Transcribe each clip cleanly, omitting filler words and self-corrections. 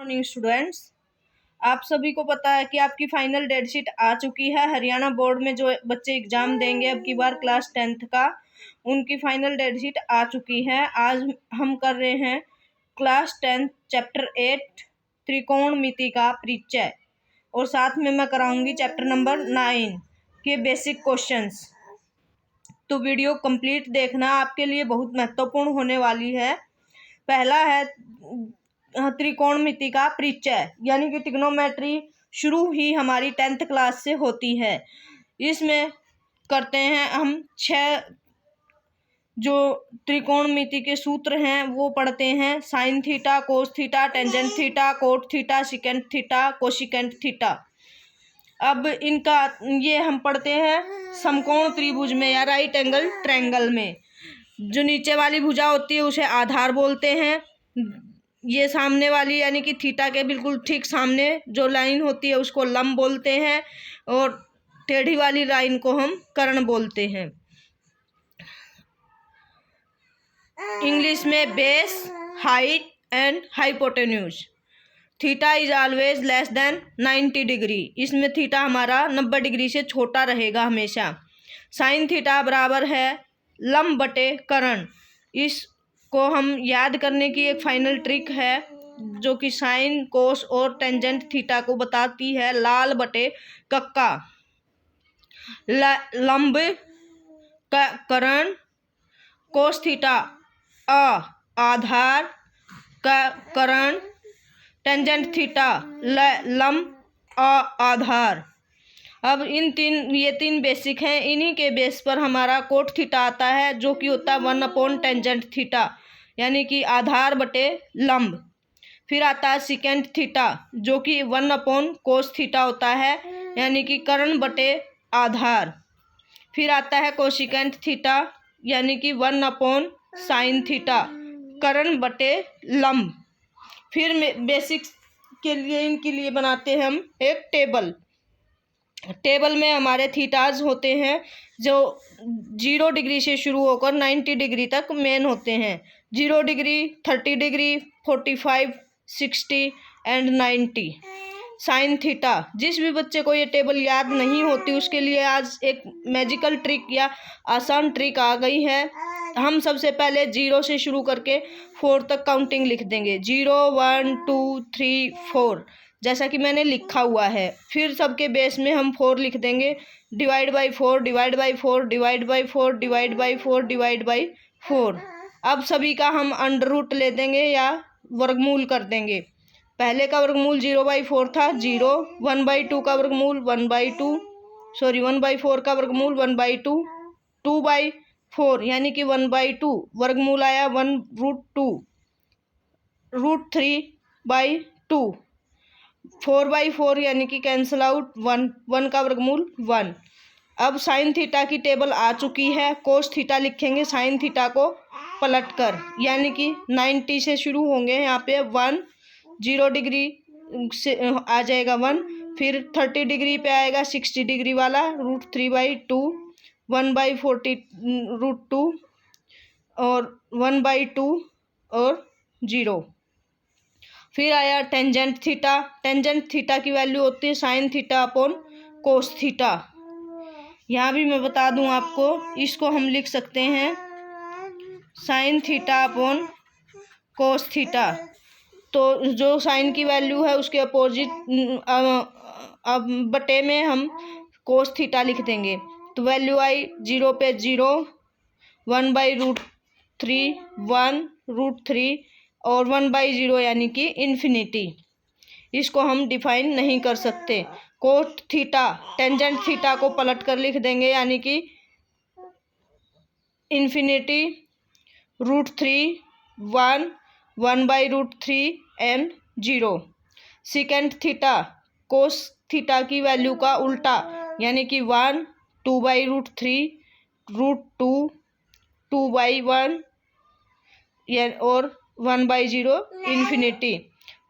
Morning students, आप सभी को पता है कि आपकी फाइनल डेट शीट आ चुकी है। हरियाणा बोर्ड में जो बच्चे एग्जाम देंगे अब की बार क्लास 10th का, उनकी फाइनल डेट शीट आ चुकी है। आज हम कर रहे हैं क्लास 10 चैप्टर 8 त्रिकोणमिति का परिचय, और साथ में मैं कराऊंगी चैप्टर नंबर 9 के बेसिक क्वेश्चंस। तो वीडियो कंप्लीट देखना, आपके लिए बहुत महत्वपूर्ण होने वाली है। पहला है त्रिकोणमिति का परिचय, यानी कि ट्रिग्नोमेट्री शुरू ही हमारी 10th क्लास से होती है। इसमें करते हैं हम 6 जो त्रिकोणमिति के सूत्र हैं वो पढ़ते हैं। Sine theta, cos theta, tangent theta, cot theta, secant theta, cosecant theta. अब इनका ये हम पढ़ते हैं समकोण त्रिभुज में या राइट एंगल ट्रायंगल में। जो नीचे वाली भुजा होती है उसे आधार बोलते हैं। ये सामने वाली यानी कि थीटा के बिल्कुल ठीक सामने जो लाइन होती है उसको लंब बोलते हैं, और टेढ़ी वाली लाइन को हम कर्ण बोलते हैं। इंग्लिश में base, height and hypotenuse. Theta is always less than 90 degree. इसमें थीटा हमारा 90 डिग्री से छोटा रहेगा हमेशा। साइन थीटा बराबर है लंब बटे कर्ण। इसको हम याद करने की एक फाइनल ट्रिक है जो कि साइन, कोस और टेंजेंट थीटा को बताती है। लाल बटे कक्का, लंब कर्ण, कोस थीटा आधार कर्ण, टेंजेंट थीटा लंब आधार। अब ये तीन बेसिक हैं। इन्हीं के बेस पर हमारा कोट थीटा आता है जो कि होता है 1 टेंजेंट थीटा, यानी कि आधार बटे लंब। फिर आता है सिकेंट थीटा जो कि 1 कोस थीटा होता है, यानी कि कर्ण बटे आधार। फिर आता है कोसिकेंट थीटा यानी कि 1 साइन थीटा, कर्ण बटे लंब। फिर बेसिक्स के लिए इनके लिए बनाते हैं हम एक टेबल में हमारे थीटाज होते हैं जो 0 डिग्री से शुरू होकर 90 डिग्री तक मेन होते हैं। 0 degree, 30 degree, 45, 60 and 90। Sine theta, जिस भी बच्चे को ये टेबल याद नहीं होती उसके लिए आज एक मैजिकल ट्रिक या आसान ट्रिक आ गई है। हम सबसे पहले 0 से शुरू करके 4 तक काउंटिंग लिख देंगे। 0, 1, 2, 3, 4 जैसा कि मैंने लिखा हुआ है। फिर सबके बेस में हम 4 लिख देंगे। Divide by 4, divide by 4, divide by 4, divide by 4, divide by 4। अब सभी का हम अंडर रूट ले देंगे या वर्गमूल कर देंगे। पहले का वर्गमूल 0/4 था, 0। 1/2 का वर्गमूल 1/2, 1/4 का वर्गमूल 1/2, 2/4 यानी कि 1/2, वर्गमूल आया 1√2, √3/2, 4/4 यानी कि कैंसल आउट 1 का वर्गमूल 1। अब साइन थीटा की टेबल आ चुकी है। कोस थीटा लिखेंगे साइन थीटा को पलट कर, यानी कि 90 से शुरू होंगे यहाँ पे 1, 0 डिग्री से आ जाएगा 1, फिर 30 डिग्री पे आएगा 60 डिग्री वाला √3/2, 1/40 √2 और 1/2 और 0। फिर आया टेंजेंट थीटा। टेंजेंट थीटा की वैल्यू होती है sign theta upon cos theta. यहाँ भी मैं बता दूँ आपको, इसको हम लिख सकते हैं sine theta upon cos theta. तो जो साइन की वैल्यू है उसके अपोजिट बटे में हम कोस थीटा लिख देंगे। तो वैल्यू आई 0 पे 0, 1/√3, 1√3 और 1/0 यानी कि इन्फिनिटी। इसको हम डिफाइन नहीं कर सकते। कोट थीटा टेंजेंट थीटा को पलट कर लिख देंगे, यानी कि infinity, √3, 1, 1/√3 and 0। Secant theta cos theta की वैल्यू का उल्टा, यानी कि 1, 2/√3, √2, 2/1 और 1/0 इन्फिनिटी।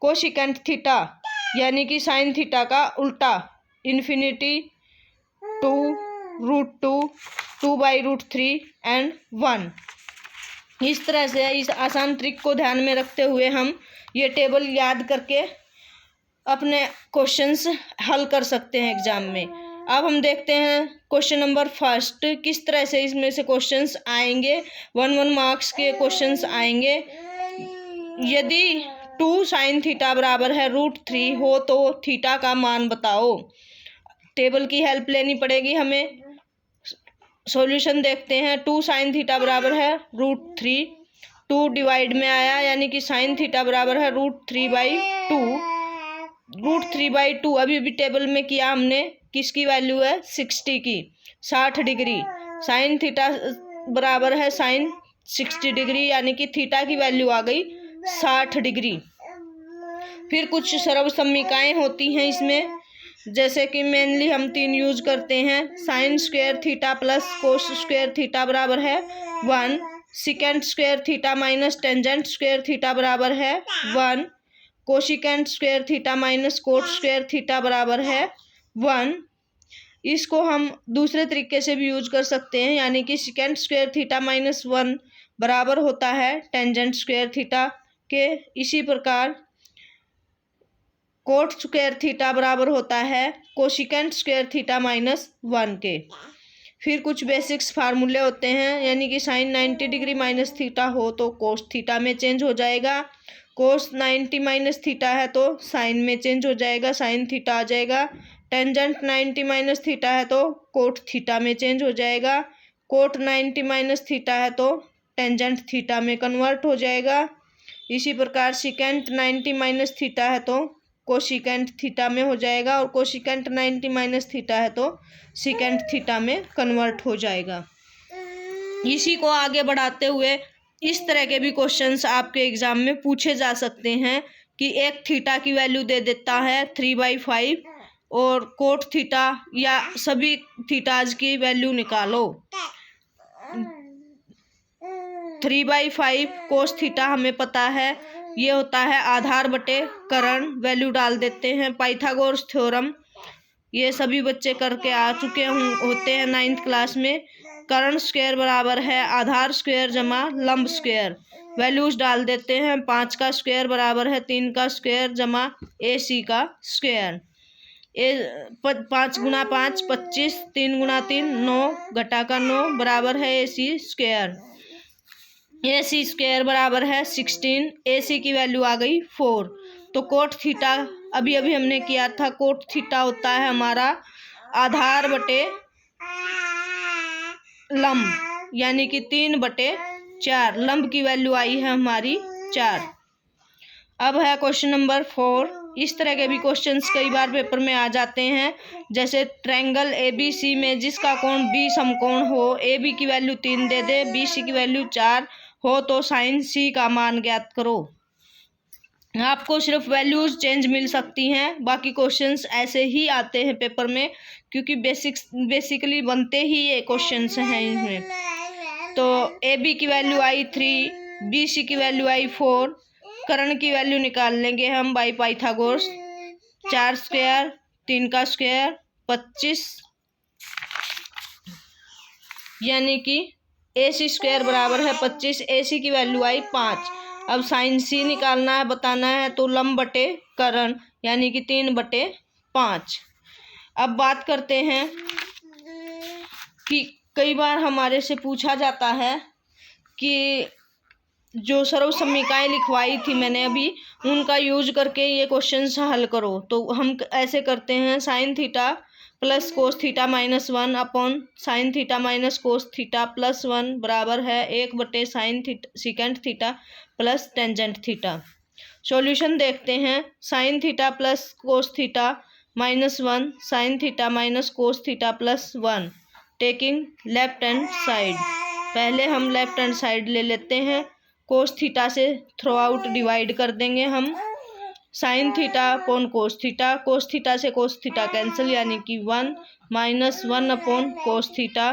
कोसिकेंट थीटा यानी कि साइन थीटा का उल्टा, इन्फिनिटी, 2, √2, 2/√3 एंड 1। इस तरह से इस आसान ट्रिक को ध्यान में रखते हुए हम ये टेबल याद करके अपने क्वेश्चंस हल कर सकते हैं एग्जाम में। अब हम देखते हैं क्वेश्चन नंबर फर्स्ट, किस तरह से इसमें से क्वेश्चंस आएंगे। 1 मार्क्स के क्वेश्चंस आएंगे। यदि 2 sin थीटा बराबर है √3 हो तो थीटा का मान बताओ। टेबल की हेल्प लेनी पड़ेगी हमें। सॉल्यूशन देखते हैं। 2 sin थीटा बराबर है √3, 2 डिवाइड में आया यानी कि sin थीटा बराबर है √3/2। √3/2 अभी भी टेबल में किया हमने, किसकी वैल्यू है 60 की, 60 डिग्री। sin थीटा बराबर है sin 60 डिग्री यानी कि थीटा की वैल्यू आ गई 60 डिग्री। फिर कुछ सर्वसम्मिकाएं होती हैं इसमें, जैसे कि मेनली हम 3 यूज करते हैं। Sine square theta plus cos square theta बराबर है 1, secant square theta minus tangent square theta बराबर है 1, cosecant square theta minus cot square theta बराबर है 1। इसको हम दूसरे तरीके से भी यूज कर सकते हैं, यानी कि सिकेंड स्क्वायर थीटा माइनस 1 बराबर होता है टेंजेंट स्क्वायर थीटा के। इसी प्रकार कोट स्क्वायर थीटा बराबर होता है कोशिकेंट स्क्वायर थीटा माइनस 1 के। फिर कुछ बेसिक्स फार्मूले होते हैं, यानी कि साइन 90 डिग्री माइनस थीटा हो तो कोस थीटा में चेंज हो जाएगा, कोस 90 माइनस थीटा है तो साइन में चेंज हो जाएगा, साइन थीटा आ जाएगा। टेंजेंट 90 माइनस थीटा है तो कोट थीटा में चेंज हो जाएगा, कोट 90 माइनस थीटा है तो टेंजेंट थीटा में कन्वर्ट हो जाएगा। इसी प्रकार सिकेंट 90 माइनस थीटा है तो कोशिकेंट थीटा में हो जाएगा, और कोशिकेंट 90 माइनस थीटा है तो सिकेंट थीटा में कन्वर्ट हो जाएगा। इसी को आगे बढ़ाते हुए इस तरह के भी क्वेश्चंस आपके एग्जाम में पूछे जा सकते हैं कि एक थीटा की वैल्यू दे देता है 3/5 और कोट थीटा या सभी थीटाज की वैल्यू निकालो। 3/5 कोस थीटा हमें पता है, ये होता है आधार बटे करण, वैल्यू डाल देते हैं। पाइथागोरस थ्योरम ये सभी बच्चे करके आ चुके होते हैं 9th क्लास में। करण स्क्वायर बराबर है आधार स्क्वायर जमा लंब स्क्वायर, वैल्यूज डाल देते हैं। 5 का स्क्वायर बराबर है 3 का स्क्वायर जमा AC का स्क्वायर। 5 × 5 25, 3 × 3 9, घटा का 9 बराबर है AC स्क्वायर। AC स्क्वायर बराबर है 16, AC की वैल्यू आ गई 4। तो कोट थीटा अभी अभी हमने किया था, कोट थीटा होता है हमारा आधार बटे लंब, यानी कि 3/4। लंब की वैल्यू आई है हमारी 4। अब है क्वेश्चन नंबर 4। इस तरह के भी क्वेश्चंस कई बार पेपर में आ जाते हैं, जैसे ट्रायंगल ABC में जिसका कोण B समकोण हो, AB की वैल्यू 3 दे दे, BC की वैल्यू 4 हो तो साइन C का मान ज्ञात करो। आपको सिर्फ वैल्यूज चेंज मिल सकती हैं, बाकी क्वेश्चंस ऐसे ही आते हैं पेपर में, क्योंकि बेसिकली बनते ही ये क्वेश्चंस हैं इनमें। तो AB की वैल्यू आई 3, BC की वैल्यू आई 4, कर्ण की वैल्यू निकाल लेंगे हम बाई पाइथागोरस। 4 स्क्वायर 3 का स्क्वायर 25, यानी कि AC स्क्वायर बराबर है 25, AC की वैल्यू आई 5। अब साइन C निकालना है, बताना है, तो लंब बटे कर्ण यानी कि 3/5। अब बात करते हैं कि कई बार हमारे से पूछा जाता है कि जो सर्वसम्मिकाएं लिखवाई थी मैंने अभी, उनका यूज करके ये क्वेश्चन हल करो। तो हम ऐसे करते हैं, sine theta plus cos theta minus 1 upon sine theta minus cos theta plus 1 बराबर है 1/साइन secant theta plus tangent theta. Solution देखते हैं। Sine theta plus cos theta minus 1, sine theta minus cos theta plus 1, taking left hand side. पहले हम left hand side ले लेते हैं, कोस थीटा से थ्रू आउट डिवाइड कर देंगे हम। Sine theta upon cos theta, कोस थीटा से कोस थीटा कैंसिल यानी कि 1 minus 1 upon cos theta.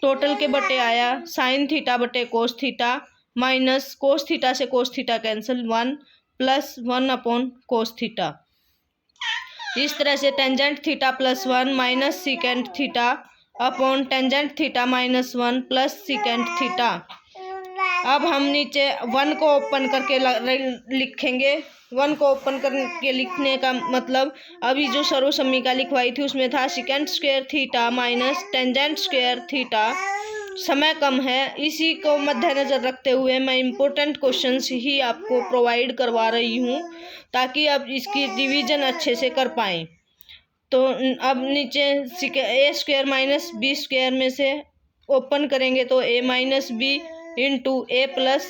Total के बटे आया साइन थीटा बटे cos theta minus cos theta से cos theta cancel 1 plus 1 upon cos theta. इस तरह से tangent theta plus 1 minus secant theta upon tangent theta minus 1 plus secant theta. अब हम नीचे 1 को ओपन करके लिखेंगे। 1 को ओपन करके लिखने का मतलब अभी जो सर्वसम्मिका लिखवाई थी उसमें था second square theta minus tangent square theta. समय कम है, इसी को मद्देनजर रखते हुए मैं इम्पोर्टेंट क्वेश्चंस ही आपको प्रोवाइड करवा रही हूँ ताकि आप इसकी रिवीजन अच्छे से कर पाएँ। तो अब नीचे A square minus B square में से ओपन करेंगे तो A minus B into A plus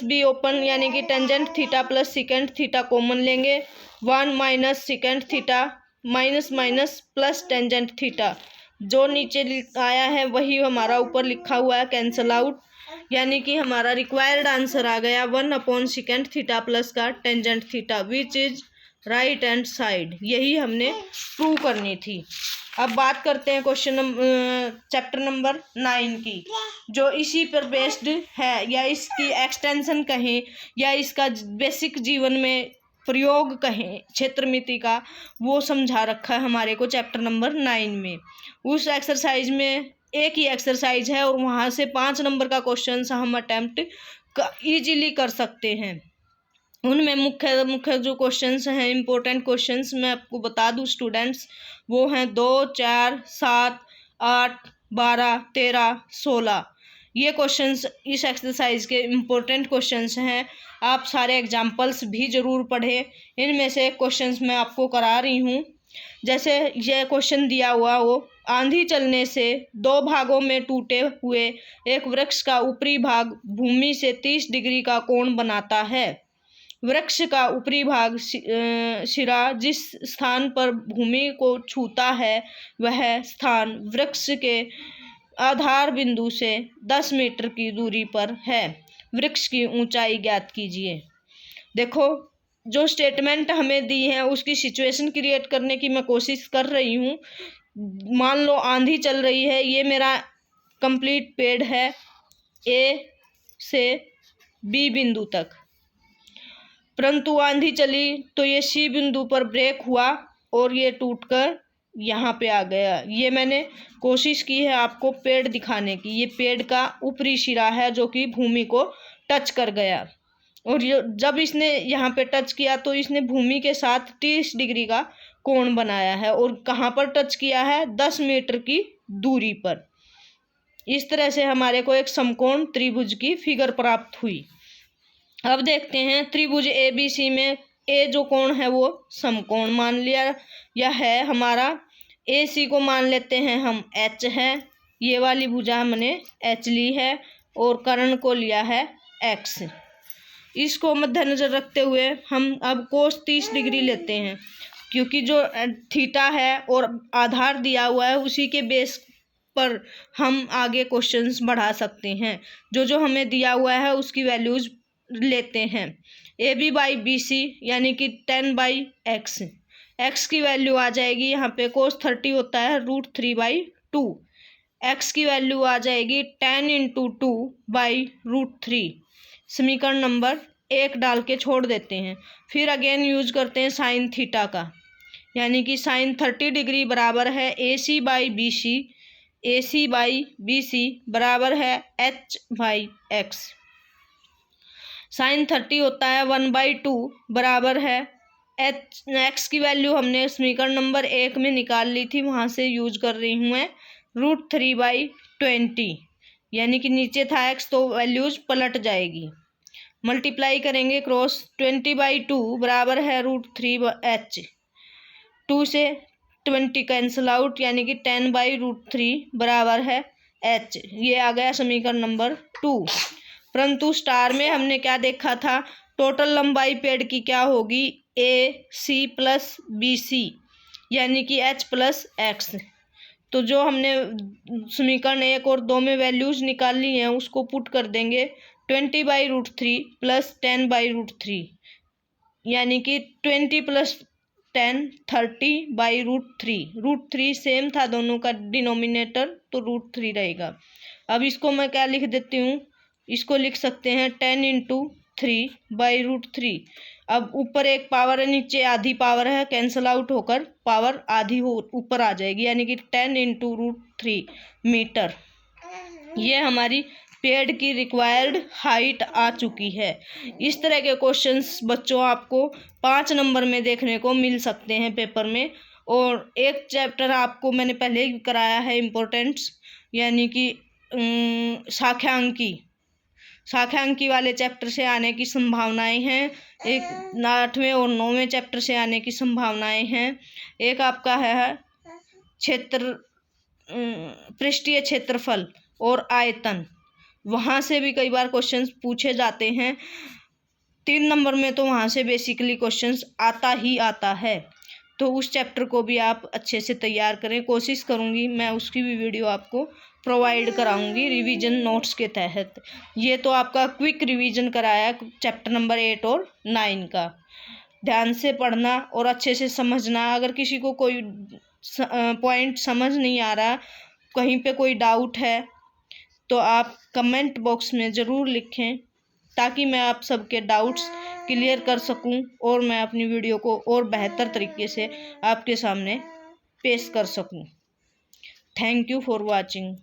B open, यानी कि tangent theta plus secant theta common लेंगे। 1 minus secant theta minus minus plus tangent theta, जो नीचे आया है वही हमारा ऊपर लिखा हुआ है, कैंसल आउट, यानी कि हमारा रिक्वायर्ड आंसर आ गया 1 सेकेंड थीटा प्लस का tangent theta which is right hand side. यही हमने प्रूव करनी थी। अब बात करते हैं चैप्टर नंबर 9 की, जो इसी पर बेस्ड है, या इसकी एक्सटेंशन कहें या इसका बेसिक जीवन में प्रयोग कहें क्षेत्रमिति का, वो समझा रखा है हमारे को चैप्टर नंबर 9 में। उस एक्सरसाइज में एक ही एक्सरसाइज है और वहाँ से 5 नंबर का क्वेश्चन हम अटेम्प्ट ईजिली कर सकते हैं। उनमें मुख्य जो क्वेश्चंस हैं, इम्पोर्टेंट क्वेश्चंस मैं आपको बता दूं स्टूडेंट्स, वो हैं 2, 4, 7, 8, 12, 13, 16। ये क्वेश्चंस इस एक्सरसाइज के इम्पोर्टेंट क्वेश्चंस हैं। आप सारे एग्जाम्पल्स भी ज़रूर पढ़ें। इनमें से क्वेश्चंस मैं आपको करा रही हूँ। जैसे ये क्वेश्चन दिया हुआ हो, आंधी चलने से 2 भागों में टूटे हुए एक वृक्ष का ऊपरी भाग भूमि से 30 डिग्री का कोण बनाता है। वृक्ष का ऊपरी भाग सिरा जिस स्थान पर भूमि को छूता है वह स्थान वृक्ष के आधार बिंदु से 10 मीटर की दूरी पर है। वृक्ष की ऊंचाई ज्ञात कीजिए। देखो, जो स्टेटमेंट हमें दी है उसकी सिचुएशन क्रिएट करने की मैं कोशिश कर रही हूँ। मान लो आंधी चल रही है, ये मेरा कंप्लीट पेड़ है ए से बी बिंदु तक, परंतु आंधी चली तो ये सी बिंदु पर ब्रेक हुआ और ये टूटकर यहाँ पे आ गया। ये मैंने कोशिश की है आपको पेड़ दिखाने की। ये पेड़ का ऊपरी सिरा है जो कि भूमि को टच कर गया, और ये जब इसने यहाँ पे टच किया तो इसने भूमि के साथ 30 डिग्री का कोण बनाया है। और कहाँ पर टच किया है? 10 मीटर की दूरी पर। इस तरह से हमारे को एक समकोण त्रिभुज की फिगर प्राप्त हुई। अब देखते हैं त्रिभुज ABC में ए जो कोण है वो समकोण मान लिया या है हमारा। AC को मान लेते हैं हम H है, ये वाली भुजा हमने H ली है और कर्ण को लिया है X। इसको मद्देनजर रखते हुए हम अब कोस 30 डिग्री लेते हैं, क्योंकि जो थीटा है और आधार दिया हुआ है उसी के बेस पर हम आगे क्वेश्चंस बढ़ा सकते हैं। जो हमें दिया हुआ है उसकी वैल्यूज लेते हैं। AB/BC यानी कि 10/x। x की वैल्यू आ जाएगी यहाँ पे cos 30 होता है √3/2। x की वैल्यू आ जाएगी 10 × 2/√3। समीकरण नंबर 1 डाल के छोड़ देते हैं। फिर अगेन यूज करते हैं साइन थीटा का, यानी कि साइन 30 डिग्री बराबर है AC/BC। AC/BC बराबर है H/x। साइन 30 होता है 1/2 बराबर है x की वैल्यू हमने समीकरण नंबर 1 में निकाल ली थी, वहाँ से यूज कर रही हूँ मैं √3/20, यानी कि नीचे था x तो वैल्यूज पलट जाएगी। मल्टीप्लाई करेंगे क्रॉस 20/2 बराबर है √3h। 2 से 20 कैंसिल आउट, यानी कि 10/√3 बराबर है h। ये आ गया समीकरण नंबर 2। परंतु स्टार में हमने क्या देखा था? टोटल लंबाई पेड़ की क्या होगी? AC + BC यानी कि H + X। तो जो हमने समीकरण 1 और 2 में वैल्यूज निकाली हैं उसको पुट कर देंगे 20/√3 + 10/√3, यानी कि 20 + 10 30/√3। √3 सेम था दोनों का डिनोमिनेटर, तो √3 रहेगा। अब इसको मैं क्या लिख देती हूँ, इसको लिख सकते हैं 10 × 3/√3। अब ऊपर एक पावर है, नीचे आधी पावर है, कैंसल आउट होकर पावर आधी ऊपर आ जाएगी, यानी कि 10 × √3 मीटर। ये हमारी पेड़ की रिक्वायर्ड हाइट आ चुकी है। इस तरह के क्वेश्चंस बच्चों आपको 5 नंबर में देखने को मिल सकते हैं पेपर में। और एक चैप्टर आपको मैंने पहले ही कराया है इम्पोर्टेंट्स, यानी कि सांख्यांकी वाले चैप्टर से आने की संभावनाएं हैं। एक 8वें और 9वें चैप्टर से आने की संभावनाएं हैं। एक आपका है पृष्ठीय क्षेत्रफल और आयतन, वहाँ से भी कई बार क्वेश्चंस पूछे जाते हैं। 3 नंबर में तो वहाँ से बेसिकली क्वेश्चंस आता ही आता है। तो उस चैप्टर को भी आप अच्छे से तैयार करें। कोशिश करूँगी मैं उसकी भी वीडियो आपको प्रोवाइड कराऊंगी रिवीजन नोट्स के तहत। ये तो आपका क्विक रिवीजन कराया चैप्टर नंबर 8 और 9 का। ध्यान से पढ़ना और अच्छे से समझना। अगर किसी को कोई पॉइंट समझ नहीं आ रहा, कहीं पे कोई डाउट है, तो आप कमेंट बॉक्स में ज़रूर लिखें, ताकि मैं आप सबके डाउट्स क्लियर कर सकूं और मैं अपनी वीडियो को और बेहतर तरीके से आपके सामने पेश कर सकूं। Thank you for watching.